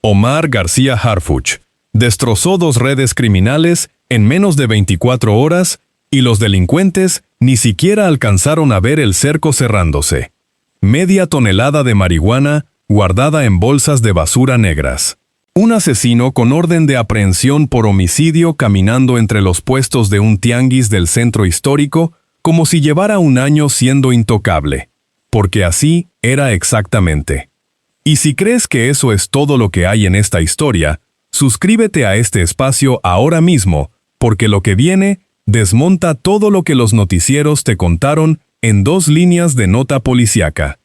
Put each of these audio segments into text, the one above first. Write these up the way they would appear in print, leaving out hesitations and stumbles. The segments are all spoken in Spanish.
Omar García Harfuch destrozó 2 redes criminales en menos de 24 horas y los delincuentes ni siquiera alcanzaron a ver el cerco cerrándose. Media tonelada de marihuana guardada en bolsas de basura negras. Un asesino con orden de aprehensión por homicidio caminando entre los puestos de un tianguis del centro histórico como si llevara un año siendo intocable. Porque así era exactamente. Y si crees que eso es todo lo que hay en esta historia, suscríbete a este espacio ahora mismo, porque lo que viene desmonta todo lo que los noticieros te contaron en 2 líneas de nota policíaca.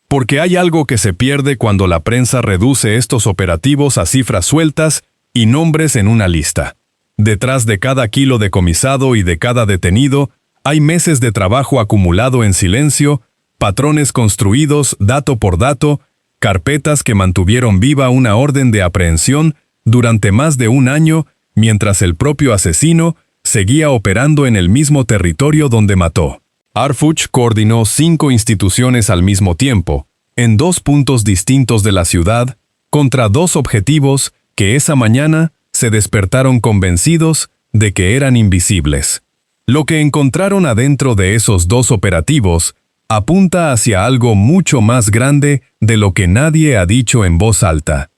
Porque hay algo que se pierde cuando la prensa reduce estos operativos a cifras sueltas y nombres en una lista. Detrás de cada kilo decomisado y de cada detenido, hay meses de trabajo acumulado en silencio, patrones construidos dato por dato, carpetas que mantuvieron viva una orden de aprehensión durante más de un año, mientras el propio asesino seguía operando en el mismo territorio donde mató. Harfuch coordinó 5 instituciones al mismo tiempo, en 2 puntos distintos de la ciudad, contra 2 objetivos que esa mañana se despertaron convencidos de que eran invisibles. Lo que encontraron adentro de esos 2 operativos apunta hacia algo mucho más grande de lo que nadie ha dicho en voz alta.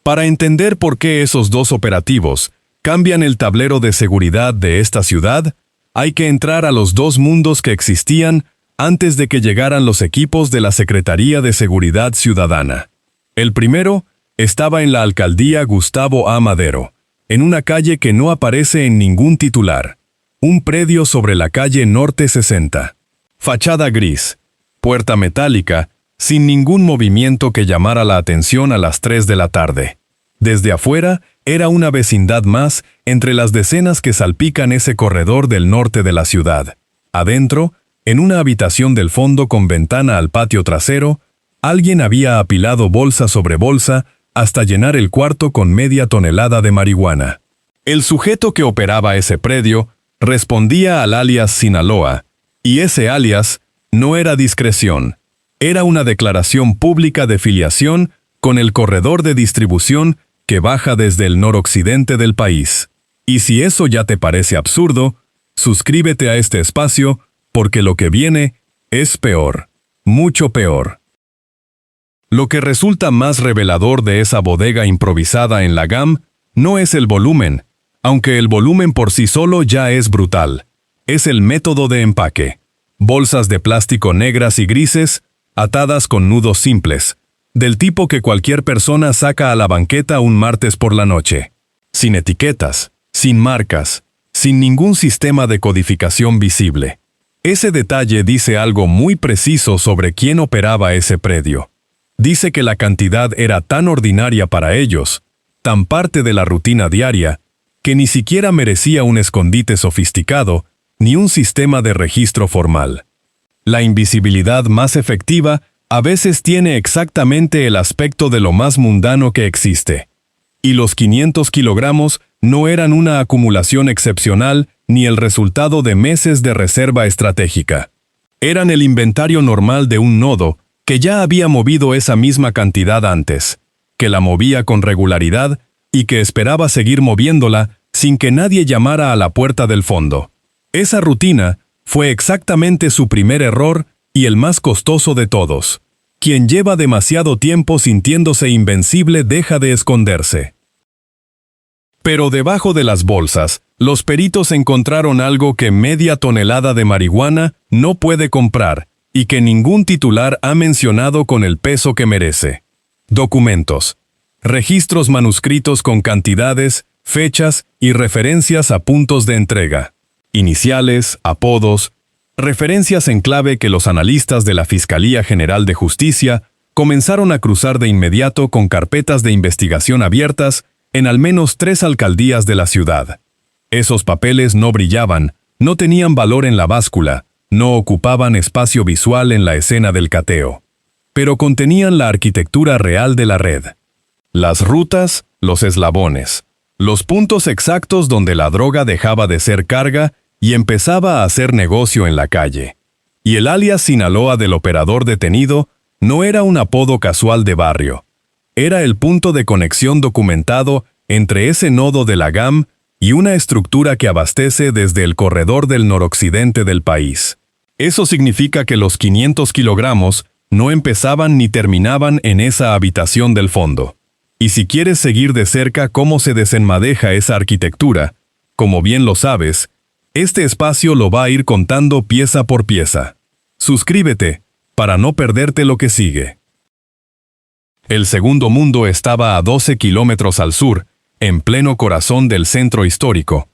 Para entender por qué esos 2 operativos cambian el tablero de seguridad de esta ciudad, hay que entrar a los 2 mundos que existían antes de que llegaran los equipos de la Secretaría de Seguridad Ciudadana. El primero estaba en la alcaldía Gustavo A. Madero, en una calle que no aparece en ningún titular, un predio sobre la calle Norte 60. Fachada gris, puerta metálica, sin ningún movimiento que llamara la atención a las 3 de la tarde. Desde afuera, era una vecindad más entre las decenas que salpican ese corredor del norte de la ciudad. Adentro, en una habitación del fondo con ventana al patio trasero, alguien había apilado bolsa sobre bolsa hasta llenar el cuarto con media tonelada de marihuana. El sujeto que operaba ese predio respondía al alias Sinaloa, y ese alias no era discreción, era una declaración pública de filiación con el corredor de distribución que baja desde el noroccidente del país. Y si eso ya te parece absurdo, suscríbete a este espacio, porque lo que viene es peor, mucho peor. Lo que resulta más revelador de esa bodega improvisada en la GAM no es el volumen, aunque el volumen por sí solo ya es brutal. Es el método de empaque. Bolsas de plástico negras y grises, atadas con nudos simples, del tipo que cualquier persona saca a la banqueta un martes por la noche. Sin etiquetas, sin marcas, sin ningún sistema de codificación visible. Ese detalle dice algo muy preciso sobre quién operaba ese predio. Dice que la cantidad era tan ordinaria para ellos, tan parte de la rutina diaria, que ni siquiera merecía un escondite sofisticado ni un sistema de registro formal. La invisibilidad más efectiva a veces tiene exactamente el aspecto de lo más mundano que existe. Y los 500 kilogramos no eran una acumulación excepcional ni el resultado de meses de reserva estratégica. Eran el inventario normal de un nodo que ya había movido esa misma cantidad antes, que la movía con regularidad y que esperaba seguir moviéndola sin que nadie llamara a la puerta del fondo. Esa rutina fue exactamente su primer error y el más costoso de todos. Quien lleva demasiado tiempo sintiéndose invencible deja de esconderse. Pero debajo de las bolsas, los peritos encontraron algo que media tonelada de marihuana no puede comprar y que ningún titular ha mencionado con el peso que merece. Documentos. Registros manuscritos con cantidades, fechas y referencias a puntos de entrega. Iniciales, apodos, referencias en clave que los analistas de la Fiscalía General de Justicia comenzaron a cruzar de inmediato con carpetas de investigación abiertas en al menos 3 alcaldías de la ciudad. Esos papeles no brillaban, no tenían valor en la báscula, no ocupaban espacio visual en la escena del cateo, pero contenían la arquitectura real de la red. Las rutas, los eslabones, los puntos exactos donde la droga dejaba de ser carga y empezaba a hacer negocio en la calle. Y el alias Sinaloa del operador detenido No era un apodo casual de barrio. Era el punto de conexión documentado entre ese nodo de la GAM y una estructura que abastece desde el corredor del noroccidente del país. Eso significa que los 500 kilogramos no empezaban ni terminaban en esa habitación del fondo. Y si quieres seguir de cerca cómo se desenmadeja esa arquitectura, como bien lo sabes, este espacio lo va a ir contando pieza por pieza. Suscríbete para no perderte lo que sigue. El segundo mundo estaba a 12 kilómetros al sur, en pleno corazón del centro histórico.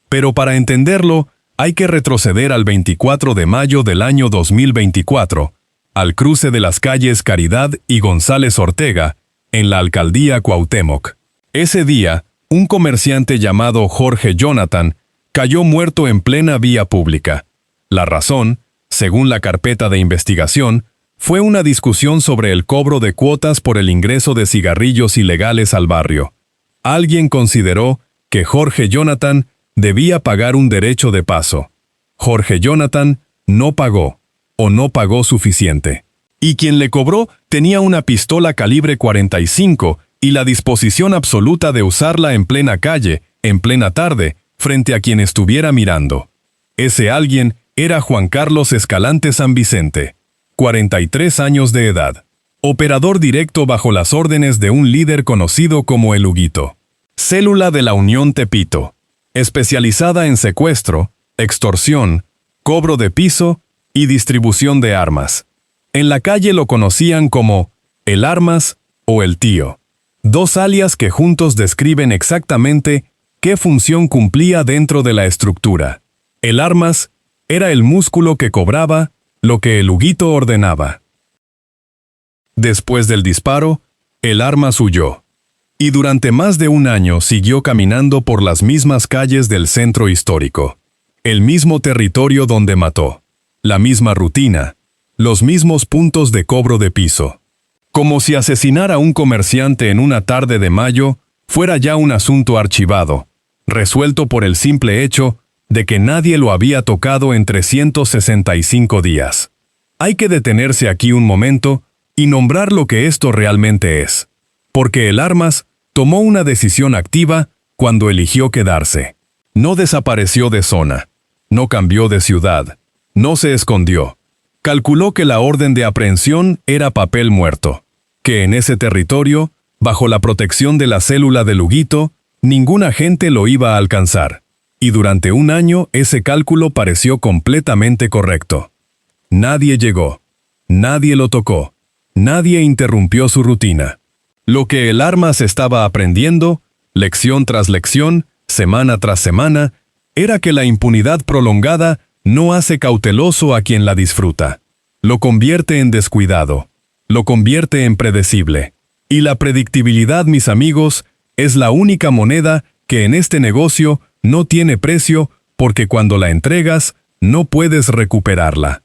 Pero para entenderlo, hay que retroceder al 24 de mayo del año 2024, al cruce de las calles Caridad y González Ortega, en la alcaldía Cuauhtémoc. Ese día, un comerciante llamado Jorge Jonathan cayó muerto en plena vía pública. La razón, según la carpeta de investigación, fue una discusión sobre el cobro de cuotas por el ingreso de cigarrillos ilegales al barrio. Alguien consideró que Jorge Jonathan debía pagar un derecho de paso. Jorge Jonathan no pagó, o no pagó suficiente. Y quien le cobró tenía una pistola calibre 45 y la disposición absoluta de usarla en plena calle, en plena tarde, frente a quien estuviera mirando. Ese alguien era Juan Carlos Escalante San Vicente, 43 años de edad. Operador directo bajo las órdenes de un líder conocido como el Huguito. Célula de la Unión Tepito, especializada en secuestro, extorsión, cobro de piso y distribución de armas. En la calle lo conocían como el Armas o el Tío, dos alias que juntos describen exactamente qué función cumplía dentro de la estructura. El Armas era el músculo que cobraba lo que el Huguito ordenaba. Después del disparo, el Armas huyó. Y durante más de un año siguió caminando por las mismas calles del centro histórico. El mismo territorio donde mató. La misma rutina. Los mismos puntos de cobro de piso. Como si asesinar a un comerciante en una tarde de mayo fuera ya un asunto archivado, resuelto por el simple hecho de que nadie lo había tocado en 365 días. Hay que detenerse aquí un momento y nombrar lo que esto realmente es. Porque el Armas tomó una decisión activa cuando eligió quedarse. No desapareció de zona, no cambió de ciudad, no se escondió. Calculó que la orden de aprehensión era papel muerto, que en ese territorio, bajo la protección de la célula del Huguito, ningún agente lo iba a alcanzar. Y durante un año ese cálculo pareció completamente correcto. Nadie llegó, nadie lo tocó, nadie interrumpió su rutina. Lo que el Armas estaba aprendiendo, lección tras lección, semana tras semana, era que la impunidad prolongada no hace cauteloso a quien la disfruta. Lo convierte en descuidado, lo convierte en predecible. Y la predictibilidad, mis amigos, es la única moneda que en este negocio no tiene precio porque cuando la entregas, no puedes recuperarla.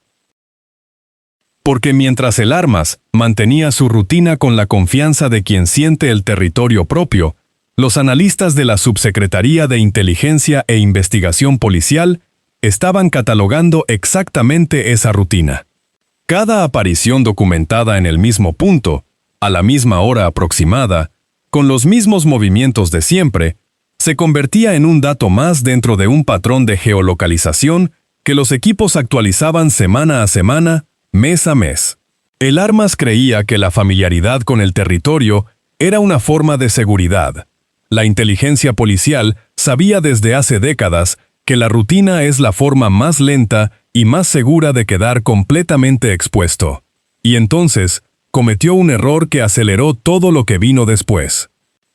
Porque mientras el Armas mantenía su rutina con la confianza de quien siente el territorio propio, los analistas de la Subsecretaría de Inteligencia e Investigación Policial estaban catalogando exactamente esa rutina. Cada aparición documentada en el mismo punto, a la misma hora aproximada, con los mismos movimientos de siempre, se convertía en un dato más dentro de un patrón de geolocalización que los equipos actualizaban semana a semana, mes a mes. El Armas creía que la familiaridad con el territorio era una forma de seguridad. La inteligencia policial sabía desde hace décadas que la rutina es la forma más lenta y más segura de quedar completamente expuesto. Y entonces, cometió un error que aceleró todo lo que vino después.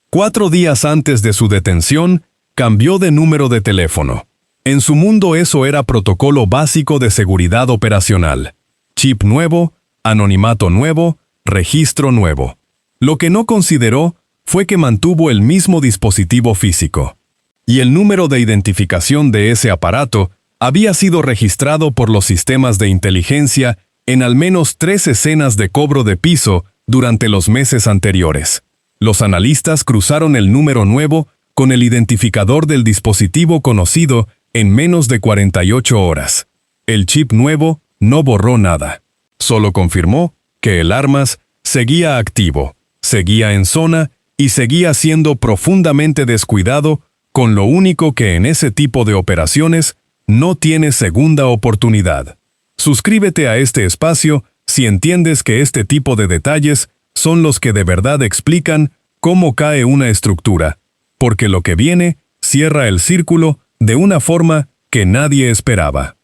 4 días antes de su detención, cambió de número de teléfono. En su mundo eso era protocolo básico de seguridad operacional. Chip nuevo, anonimato nuevo, registro nuevo. Lo que no consideró fue que mantuvo el mismo dispositivo físico. Y el número de identificación de ese aparato había sido registrado por los sistemas de inteligencia en al menos 3 escenas de cobro de piso durante los meses anteriores. Los analistas cruzaron el número nuevo con el identificador del dispositivo conocido en menos de 48 horas. El chip nuevo no borró nada. Solo confirmó que el Armas seguía activo, seguía en zona y seguía siendo profundamente descuidado, con lo único que en ese tipo de operaciones no tiene segunda oportunidad. Suscríbete a este espacio si entiendes que este tipo de detalles son los que de verdad explican cómo cae una estructura, porque lo que viene cierra el círculo de una forma que nadie esperaba.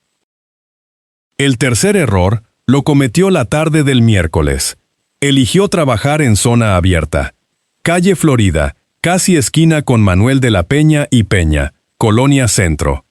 El tercer error lo cometió la tarde del miércoles. Eligió trabajar en zona abierta. Calle Florida, casi esquina con Manuel de la Peña y Peña, Colonia Centro.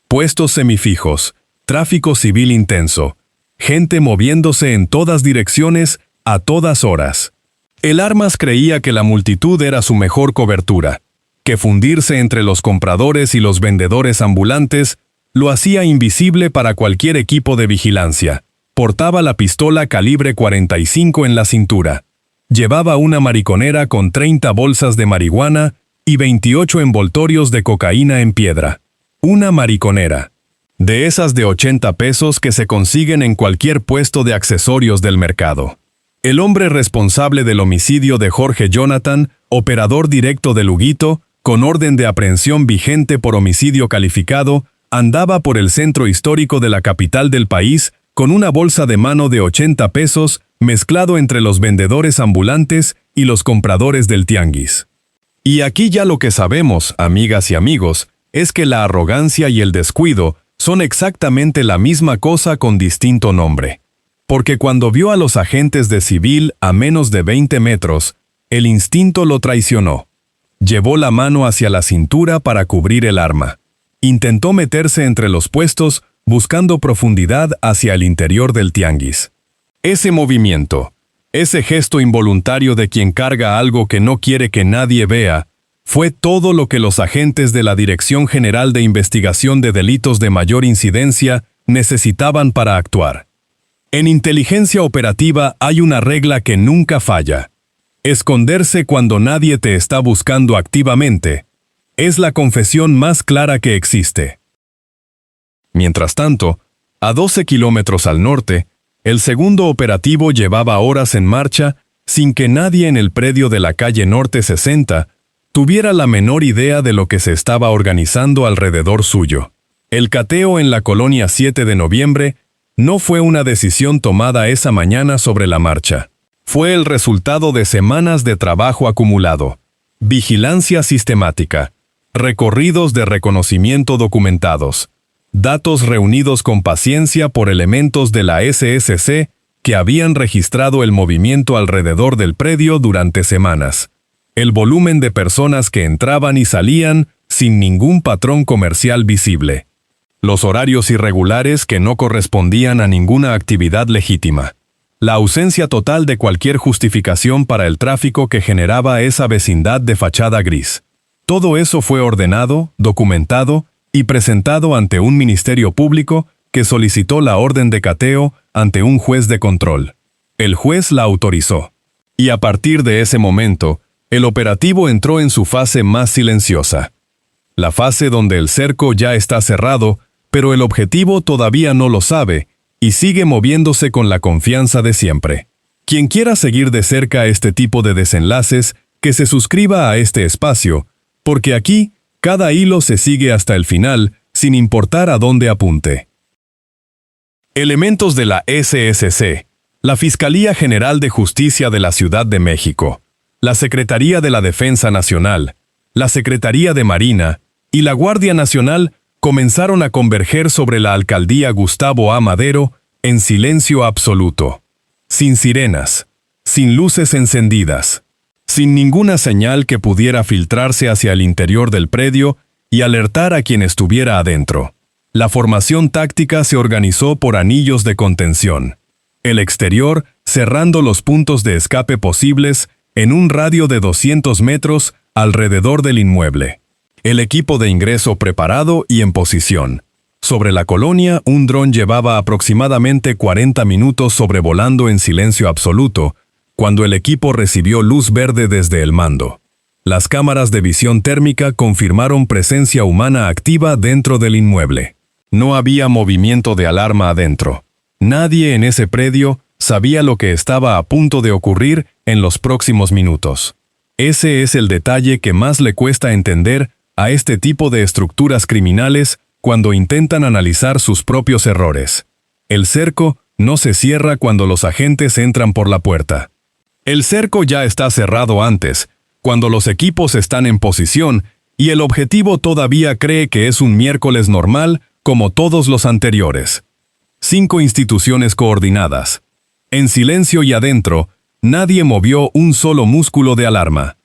Puestos semifijos, tráfico civil intenso, gente moviéndose en todas direcciones a todas horas. El Armas creía que la multitud era su mejor cobertura, que fundirse entre los compradores y los vendedores ambulantes lo hacía invisible para cualquier equipo de vigilancia. Portaba la pistola calibre 45 en la cintura. Llevaba una mariconera con 30 bolsas de marihuana y 28 envoltorios de cocaína en piedra. Una mariconera. De esas de 80 pesos que se consiguen en cualquier puesto de accesorios del mercado. El hombre responsable del homicidio de Jorge Jonathan, operador directo de Huguito, con orden de aprehensión vigente por homicidio calificado, andaba por el centro histórico de la capital del país con una bolsa de mano de 80 pesos mezclado entre los vendedores ambulantes y los compradores del tianguis. Y aquí ya lo que sabemos, amigas y amigos, es que la arrogancia y el descuido son exactamente la misma cosa con distinto nombre. Porque cuando vio a los agentes de civil a menos de 20 metros, el instinto lo traicionó. Llevó la mano hacia la cintura para cubrir el arma. Intentó meterse entre los puestos buscando profundidad hacia el interior del tianguis. Ese movimiento, ese gesto involuntario de quien carga algo que no quiere que nadie vea, fue todo lo que los agentes de la Dirección General de Investigación de Delitos de Mayor Incidencia necesitaban para actuar. En inteligencia operativa hay una regla que nunca falla. Esconderse cuando nadie te está buscando activamente es la confesión más clara que existe. Mientras tanto, a 12 kilómetros al norte, el segundo operativo llevaba horas en marcha sin que nadie en el predio de la calle Norte 60 tuviera la menor idea de lo que se estaba organizando alrededor suyo. El cateo en la colonia 7 de noviembre no fue una decisión tomada esa mañana sobre la marcha. Fue el resultado de semanas de trabajo acumulado, vigilancia sistemática, recorridos de reconocimiento documentados, datos reunidos con paciencia por elementos de la SSC que habían registrado el movimiento alrededor del predio durante semanas, el volumen de personas que entraban y salían sin ningún patrón comercial visible, los horarios irregulares que no correspondían a ninguna actividad legítima, la ausencia total de cualquier justificación para el tráfico que generaba esa vecindad de fachada gris. Todo eso fue ordenado, documentado y presentado ante un ministerio público que solicitó la orden de cateo ante un juez de control. El juez la autorizó. Y a partir de ese momento, el operativo entró en su fase más silenciosa. La fase donde el cerco ya está cerrado, pero el objetivo todavía no lo sabe y sigue moviéndose con la confianza de siempre. Quien quiera seguir de cerca este tipo de desenlaces, que se suscriba a este espacio, porque aquí cada hilo se sigue hasta el final, sin importar a dónde apunte. Elementos de la SSC, la Fiscalía General de Justicia de la Ciudad de México, la Secretaría de la Defensa Nacional, la Secretaría de Marina y la Guardia Nacional comenzaron a converger sobre la alcaldía Gustavo A. Madero en silencio absoluto, sin sirenas, sin luces encendidas, sin ninguna señal que pudiera filtrarse hacia el interior del predio y alertar a quien estuviera adentro. La formación táctica se organizó por anillos de contención. El exterior cerrando los puntos de escape posibles en un radio de 200 metros alrededor del inmueble. El equipo de ingreso preparado y en posición. Sobre la colonia, un dron llevaba aproximadamente 40 minutos sobrevolando en silencio absoluto, cuando el equipo recibió luz verde desde el mando. Las cámaras de visión térmica confirmaron presencia humana activa dentro del inmueble. No había movimiento de alarma adentro. Nadie en ese predio Sabía lo que estaba a punto de ocurrir en los próximos minutos. Ese es el detalle que más le cuesta entender a este tipo de estructuras criminales cuando intentan analizar sus propios errores. El cerco no se cierra cuando los agentes entran por la puerta. El cerco ya está cerrado antes, cuando los equipos están en posición y el objetivo todavía cree que es un miércoles normal como todos los anteriores. 5 instituciones coordinadas. En silencio y adentro, nadie movió un solo músculo de alarma.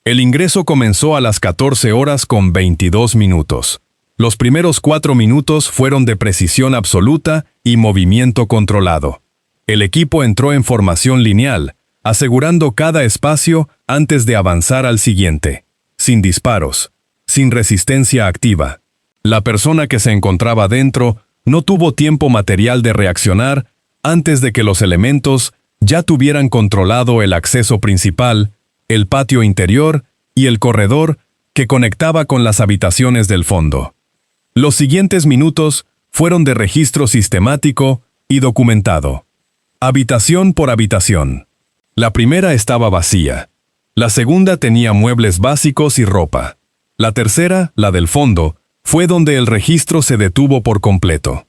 El ingreso comenzó a las 14 horas con 22 minutos. Los primeros 4 minutos fueron de precisión absoluta y movimiento controlado. El equipo entró en formación lineal, asegurando cada espacio antes de avanzar al siguiente, sin disparos, sin resistencia activa. La persona que se encontraba dentro no tuvo tiempo material de reaccionar antes de que los elementos ya tuvieran controlado el acceso principal, el patio interior y el corredor que conectaba con las habitaciones del fondo. Los siguientes minutos fueron de registro sistemático y documentado. Habitación por habitación. La primera estaba vacía. La segunda tenía muebles básicos y ropa. La tercera, la del fondo, fue donde el registro se detuvo por completo.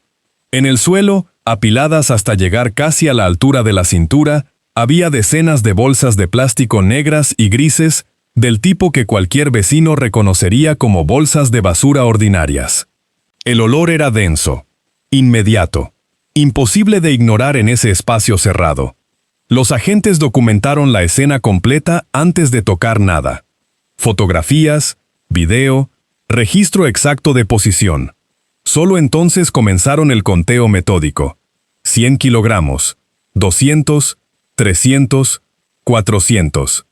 En el suelo, apiladas hasta llegar casi a la altura de la cintura, había decenas de bolsas de plástico negras y grises, del tipo que cualquier vecino reconocería como bolsas de basura ordinarias. El olor era denso, inmediato, imposible de ignorar en ese espacio cerrado. Los agentes documentaron la escena completa antes de tocar nada. Fotografías, video, registro exacto de posición. Solo entonces comenzaron el conteo metódico. 100 kilogramos, 200, 300, 400.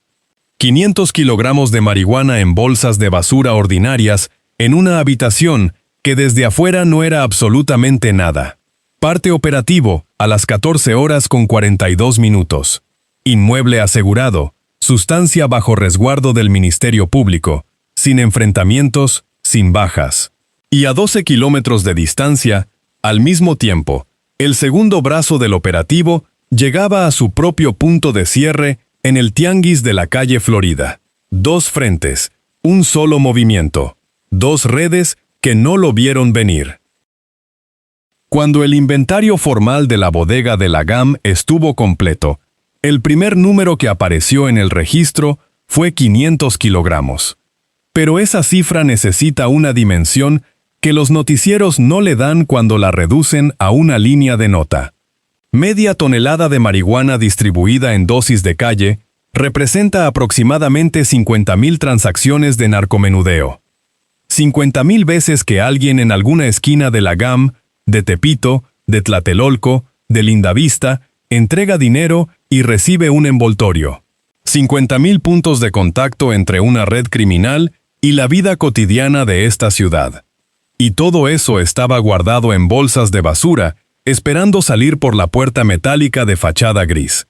500 kilogramos de marihuana en bolsas de basura ordinarias en una habitación que desde afuera no era absolutamente nada. Parte operativo a las 14 horas con 42 minutos. Inmueble asegurado, sustancia bajo resguardo del Ministerio Público, sin enfrentamientos, sin bajas. Y a 12 kilómetros de distancia, al mismo tiempo, el segundo brazo del operativo llegaba a su propio punto de cierre en el tianguis de la calle Florida. 2 frentes, un solo movimiento, 2 redes que no lo vieron venir. Cuando el inventario formal de la bodega de la GAM estuvo completo, el primer número que apareció en el registro fue 500 kilogramos. Pero esa cifra necesita una dimensión que los noticieros no le dan cuando la reducen a una línea de nota. Media tonelada de marihuana distribuida en dosis de calle representa aproximadamente 50.000 transacciones de narcomenudeo. 50.000 veces que alguien en alguna esquina de la GAM, de Tepito, de Tlatelolco, de Lindavista, entrega dinero y recibe un envoltorio. 50.000 puntos de contacto entre una red criminal y la vida cotidiana de esta ciudad. Y todo eso estaba guardado en bolsas de basura, esperando salir por la puerta metálica de fachada gris.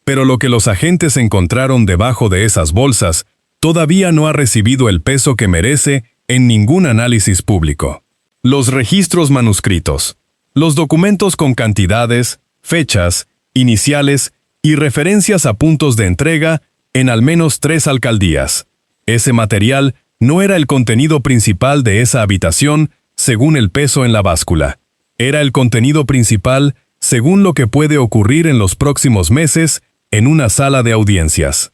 Pero lo que los agentes encontraron debajo de esas bolsas todavía no ha recibido el peso que merece en ningún análisis público. Los registros manuscritos, los documentos con cantidades, fechas, iniciales y referencias a puntos de entrega en al menos 3 alcaldías. Ese material no era el contenido principal de esa habitación según el peso en la báscula. Era el contenido principal según lo que puede ocurrir en los próximos meses en una sala de audiencias.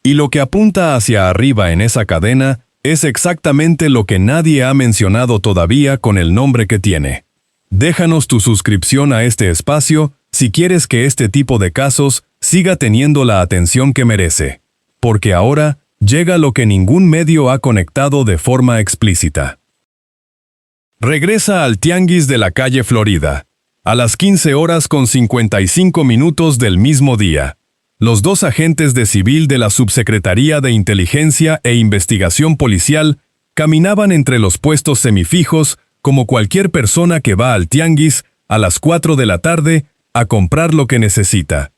Y lo que apunta hacia arriba en esa cadena es exactamente lo que nadie ha mencionado todavía con el nombre que tiene. Déjanos tu suscripción a este espacio si quieres que este tipo de casos siga teniendo la atención que merece, porque ahora llega lo que ningún medio ha conectado de forma explícita. Regresa al tianguis de la calle Florida, a las 15 horas con 55 minutos del mismo día. Los 2 agentes de civil de la Subsecretaría de Inteligencia e Investigación Policial caminaban entre los puestos semifijos como cualquier persona que va al tianguis a las 4 de la tarde a comprar lo que necesita.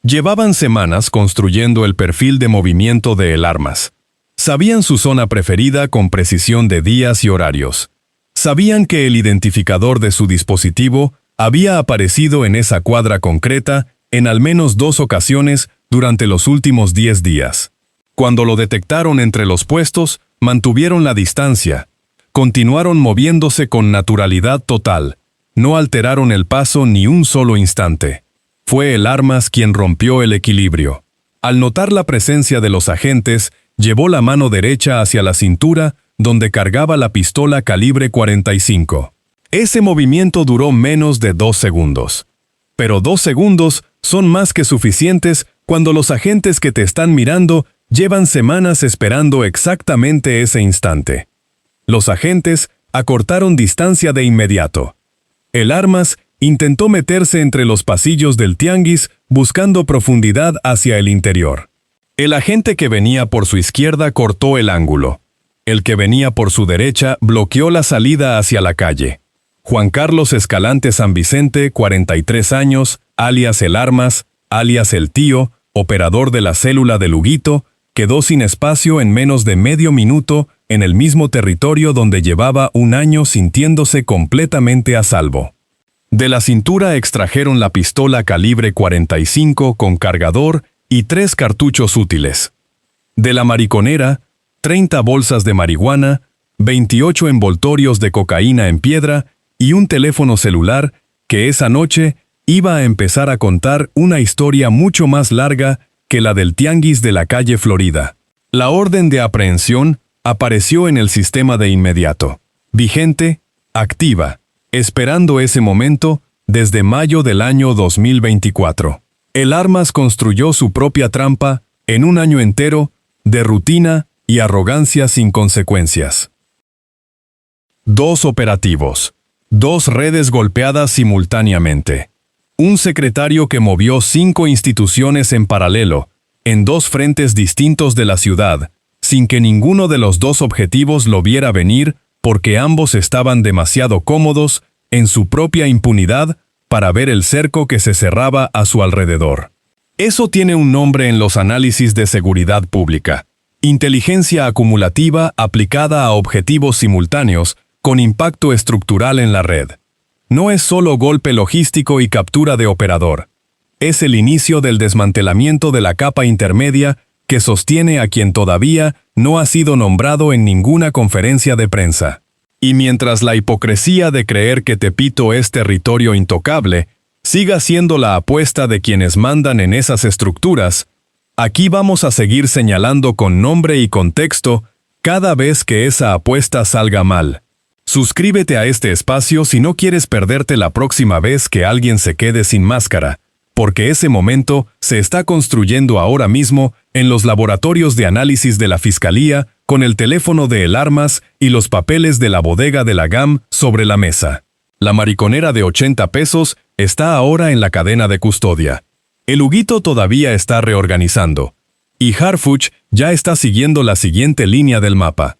Llevaban semanas construyendo el perfil de movimiento de El Armas. Sabían su zona preferida con precisión de días y horarios. Sabían que el identificador de su dispositivo Había aparecido en esa cuadra concreta en al menos 2 ocasiones durante los últimos 10 días. Cuando lo detectaron entre los puestos, mantuvieron la distancia. Continuaron moviéndose con naturalidad total. No alteraron el paso ni un solo instante. Fue el Armas quien rompió el equilibrio. Al notar la presencia de los agentes, llevó la mano derecha hacia la cintura, donde cargaba la pistola calibre 45. Ese movimiento duró menos de 2 segundos. Pero 2 segundos son más que suficientes cuando los agentes que te están mirando llevan semanas esperando exactamente ese instante. Los agentes acortaron distancia de inmediato. El Armas intentó meterse entre los pasillos del tianguis buscando profundidad hacia el interior. El agente que venía por su izquierda cortó el ángulo. El que venía por su derecha bloqueó la salida hacia la calle. Juan Carlos Escalante San Vicente, 43 años, alias El Armas, alias El Tío, operador de la célula de Luguito, quedó sin espacio en menos de medio minuto en el mismo territorio donde llevaba un año sintiéndose completamente a salvo. De la cintura extrajeron la pistola calibre 45 con cargador y 3 cartuchos útiles. De la mariconera, 30 bolsas de marihuana, 28 envoltorios de cocaína en piedra y un teléfono celular que esa noche iba a empezar a contar una historia mucho más larga que la del tianguis de la calle Florida. La orden de aprehensión apareció en el sistema de inmediato, vigente, activa, esperando ese momento desde mayo del año 2024. El Armas construyó su propia trampa en un año entero de rutina y arrogancia sin consecuencias. 2 operativos. 2 redes golpeadas simultáneamente. Un secretario que movió 5 instituciones en paralelo, en 2 frentes distintos de la ciudad, sin que ninguno de los 2 objetivos lo viera venir porque ambos estaban demasiado cómodos en su propia impunidad para ver el cerco que se cerraba a su alrededor. Eso tiene un nombre en los análisis de seguridad pública: inteligencia acumulativa aplicada a objetivos simultáneos con impacto estructural en la red. No es solo golpe logístico y captura de operador. Es el inicio del desmantelamiento de la capa intermedia que sostiene a quien todavía no ha sido nombrado en ninguna conferencia de prensa. Y mientras la hipocresía de creer que Tepito es territorio intocable siga siendo la apuesta de quienes mandan en esas estructuras, aquí vamos a seguir señalando con nombre y contexto cada vez que esa apuesta salga mal. Suscríbete a este espacio si no quieres perderte la próxima vez que alguien se quede sin máscara, porque ese momento se está construyendo ahora mismo en los laboratorios de análisis de la Fiscalía con el teléfono de El Armas y los papeles de la bodega de la GAM sobre la mesa. La mariconera de 80 pesos está ahora en la cadena de custodia. El Huguito todavía está reorganizando. Y Harfuch ya está siguiendo la siguiente línea del mapa.